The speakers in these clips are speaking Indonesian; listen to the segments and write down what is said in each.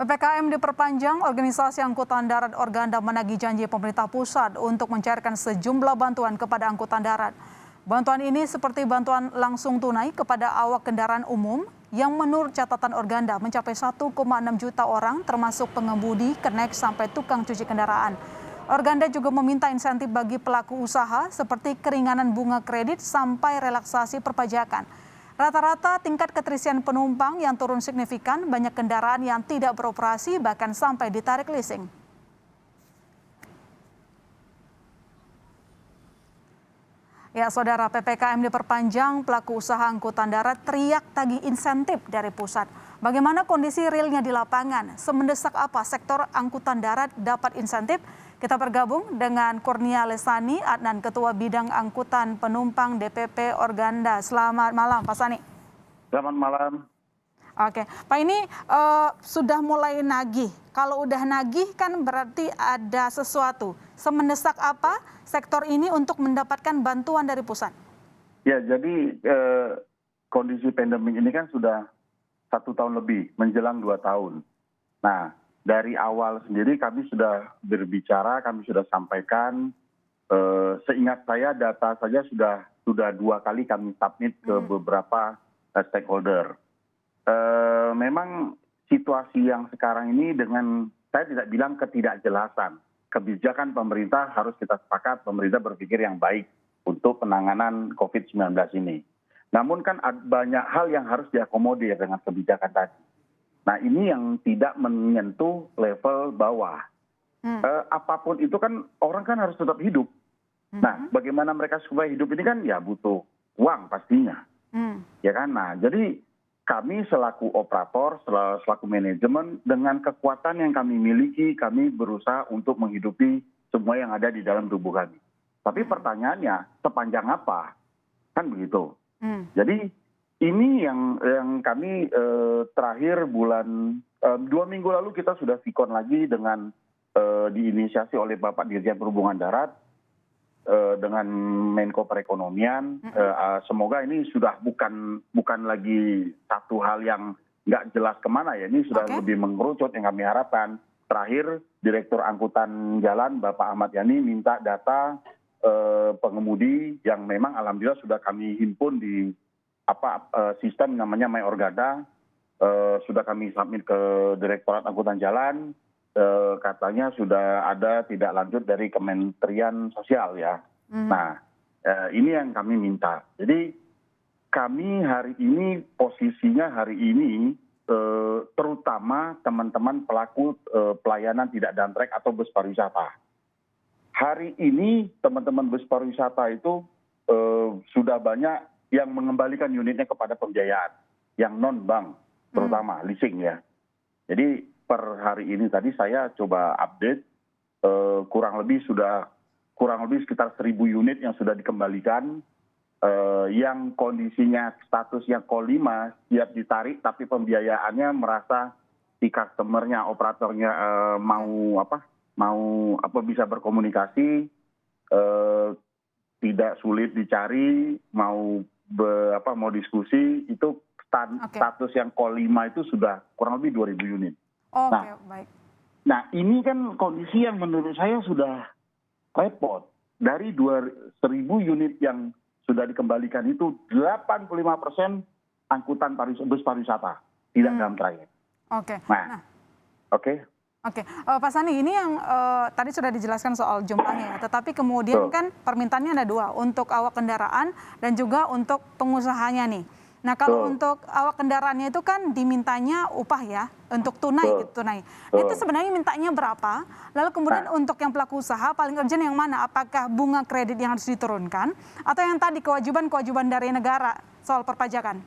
PPKM diperpanjang, organisasi angkutan darat Organda menagih janji pemerintah pusat untuk mencairkan sejumlah bantuan kepada angkutan darat. Bantuan ini seperti bantuan langsung tunai kepada awak kendaraan umum yang menurut catatan Organda mencapai 1,6 juta orang termasuk pengemudi, kenek sampai tukang cuci kendaraan. Organda juga meminta insentif bagi pelaku usaha seperti keringanan bunga kredit sampai relaksasi perpajakan. Rata-rata tingkat keterisian penumpang yang turun signifikan, banyak kendaraan yang tidak beroperasi bahkan sampai ditarik leasing. Ya, saudara, PPKM diperpanjang, pelaku usaha angkutan darat teriak tagih insentif dari pusat. Bagaimana kondisi realnya di lapangan? Semendesak apa sektor angkutan darat dapat insentif? Kita bergabung dengan Kurnia Lesani, Adnan, Ketua Bidang Angkutan Penumpang DPP Organda. Selamat malam, Pak Sani. Selamat malam. Oke, Pak, ini sudah mulai nagih. Kalau udah nagih kan berarti ada sesuatu. Semendesak apa sektor ini untuk mendapatkan bantuan dari pusat? Ya, jadi kondisi pandemi ini kan sudah 1 tahun lebih, menjelang 2 tahun. Nah, dari awal sendiri kami sudah berbicara, kami sudah sampaikan. Seingat saya data saja sudah 2 kali kami submit ke beberapa stakeholder. Memang situasi yang sekarang ini dengan, saya tidak bilang ketidakjelasan. Kebijakan pemerintah harus kita sepakat, pemerintah berpikir yang baik untuk penanganan COVID-19 ini. Namun kan banyak hal yang harus diakomodir dengan kebijakan tadi. Nah, ini yang tidak menyentuh level bawah. Apapun itu kan orang kan harus tetap hidup. Nah, bagaimana mereka supaya hidup ini kan ya butuh uang pastinya. Ya kan? Nah, jadi kami selaku operator, selaku manajemen, dengan kekuatan yang kami miliki, kami berusaha untuk menghidupi semua yang ada di dalam tubuh kami. Tapi pertanyaannya, sepanjang apa? Kan begitu. Jadi ini yang kami terakhir bulan 2 minggu lalu kita sudah vikon lagi dengan diinisiasi oleh Bapak Dirjen Perhubungan Darat dengan Menko Perekonomian. Semoga ini sudah bukan lagi satu hal yang nggak jelas kemana ya. Ini sudah lebih mengerucut yang kami harapkan. Terakhir Direktur Angkutan Jalan Bapak Ahmad Yani minta data pengemudi yang memang alhamdulillah sudah kami himpun di sistem namanya My Organda. Sudah kami submit ke Direktorat Angkutan Jalan. Katanya sudah ada tidak lanjut dari Kementerian Sosial ya. Nah, ini yang kami minta. Jadi kami hari ini posisinya terutama teman-teman pelaku pelayanan tidak dantrek atau bus pariwisata. Hari ini teman-teman bus pariwisata itu sudah banyak yang mengembalikan unitnya kepada pembiayaan yang non bank, terutama leasing ya. Jadi per hari ini tadi saya coba update kurang lebih sekitar 1.000 unit yang sudah dikembalikan, yang kondisinya statusnya call 5 siap ditarik, tapi pembiayaannya merasa si customernya, operatornya mau bisa berkomunikasi, tidak sulit dicari, mau diskusi, itu status yang call 5 itu sudah kurang lebih 2.000 unit. Baik. Nah, ini kan kondisi yang menurut saya sudah repot. Dari 1.000 unit yang sudah dikembalikan itu 85% angkutan bus pariwisata, tidak dalam trayek. Pak Sani, ini yang tadi sudah dijelaskan soal jumlahnya ya, tetapi kemudian kan permintaannya ada 2, untuk awak kendaraan dan juga untuk pengusahanya nih. Nah, kalau untuk awak kendaraannya itu kan dimintanya upah ya, untuk tunai. Itu sebenarnya mintanya berapa? Lalu kemudian untuk yang pelaku usaha paling urgent yang mana? Apakah bunga kredit yang harus diturunkan atau yang tadi kewajiban dari negara soal perpajakan?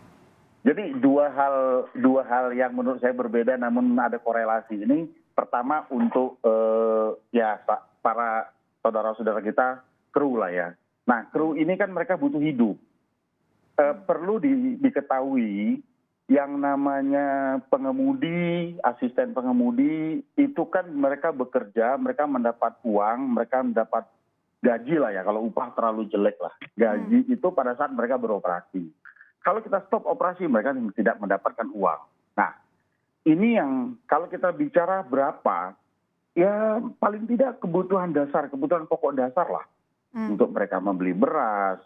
Jadi dua hal yang menurut saya berbeda namun ada korelasi ini. Pertama untuk para saudara-saudara kita, kru lah ya. Nah, kru ini kan mereka butuh hidup. Perlu diketahui yang namanya pengemudi, asisten pengemudi, itu kan mereka bekerja, mereka mendapat uang, mereka mendapat gaji lah ya, kalau upah terlalu jelek lah. Gaji itu pada saat mereka beroperasi. Kalau kita stop operasi, mereka tidak mendapatkan uang. Nah, ini yang kalau kita bicara berapa, ya paling tidak kebutuhan dasar, kebutuhan pokok dasar lah. Untuk mereka membeli beras,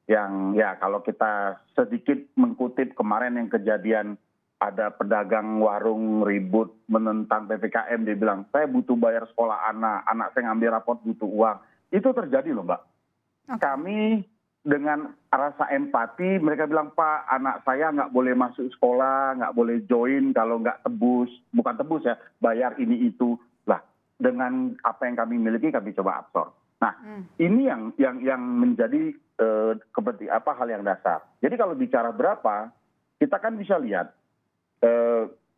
yang ya kalau kita sedikit mengkutip kemarin yang kejadian ada pedagang warung ribut menentang PPKM, dia bilang, saya butuh bayar sekolah anak saya ngambil rapot butuh uang. Itu terjadi loh Mbak. Kami dengan rasa empati, mereka bilang, Pak, anak saya nggak boleh masuk sekolah, nggak boleh join kalau nggak tebus, bukan tebus ya, bayar ini itu. Lah, dengan apa yang kami miliki, kami coba absorb. Nah, ini yang menjadi hal yang dasar. Jadi kalau bicara berapa, kita kan bisa lihat,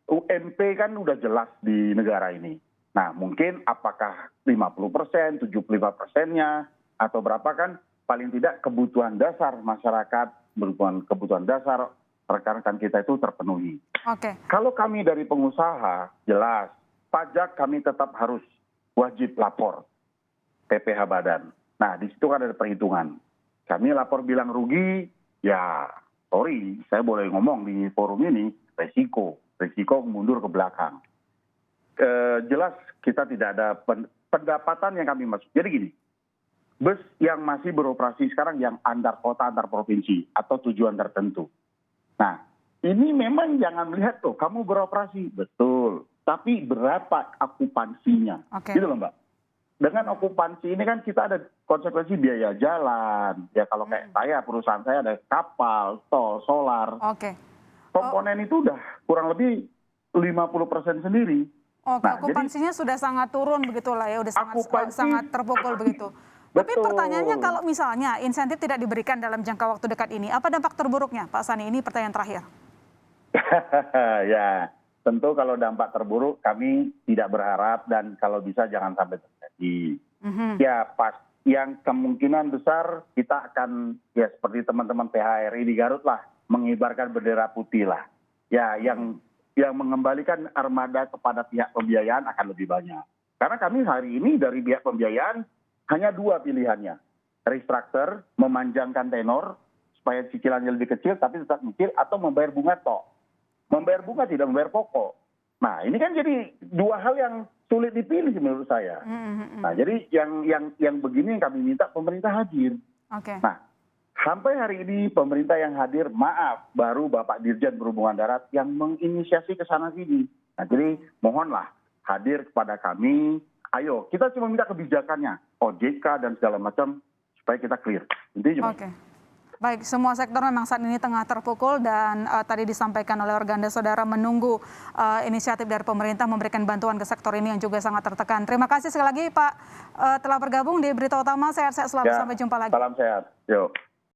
UMP kan udah jelas di negara ini. Nah, mungkin apakah 50%, 75%-nya, atau berapa kan, paling tidak kebutuhan dasar masyarakat, kebutuhan dasar rekan-rekan kita itu terpenuhi. Kalau kami dari pengusaha, jelas, pajak kami tetap harus wajib lapor PPh Badan. Nah, di situ kan ada perhitungan. Kami lapor bilang rugi, ya sorry, saya boleh ngomong di forum ini, resiko mundur ke belakang. Jelas kita tidak ada pendapatan yang kami masuk. Jadi gini, bus yang masih beroperasi sekarang yang antar kota, antar provinsi, atau tujuan tertentu. Nah, ini memang jangan melihat tuh, kamu beroperasi, betul. Tapi berapa okupansinya? Gitu loh Mbak. Dengan okupansi ini kan kita ada konsekuensi biaya jalan. Ya kalau kayak saya, perusahaan saya ada kapal, tol, solar. Komponen itu udah kurang lebih 50% sendiri. Nah, okupansinya sudah sangat turun begitulah ya, udah sangat terpukul begitu. Tapi pertanyaannya kalau misalnya insentif tidak diberikan dalam jangka waktu dekat ini, apa dampak terburuknya Pak Sani? Ini pertanyaan terakhir. Ya, tentu kalau dampak terburuk kami tidak berharap dan kalau bisa jangan sampai terjadi. Ya pas yang kemungkinan besar kita akan ya seperti teman-teman PHRI di Garut lah, mengibarkan bendera putih lah. Ya yang mengembalikan armada kepada pihak pembiayaan akan lebih banyak. Karena kami hari ini dari pihak pembiayaan hanya dua pilihannya. Restructure, memanjangkan tenor supaya cicilannya lebih kecil tapi tetap nyicil, atau membayar bunga tok. Membayar bunga tidak membayar pokok. Nah, ini kan jadi dua hal yang sulit dipilih menurut saya. Nah, jadi yang begini yang kami minta pemerintah hadir. Nah, sampai hari ini pemerintah yang hadir, maaf, baru Bapak Dirjen Perhubungan Darat yang menginisiasi ke sana sini. Nah, jadi mohonlah hadir kepada kami. Ayo, kita cuma minta kebijakannya, OJK dan segala macam supaya kita clear. Intinya cuma. Baik, semua sektor memang saat ini tengah terpukul dan tadi disampaikan oleh Organda Saudara menunggu inisiatif dari pemerintah memberikan bantuan ke sektor ini yang juga sangat tertekan. Terima kasih sekali lagi Pak telah bergabung di Berita Utama. Sehat-sehat selalu, sampai jumpa lagi. Salam sehat. Yuk.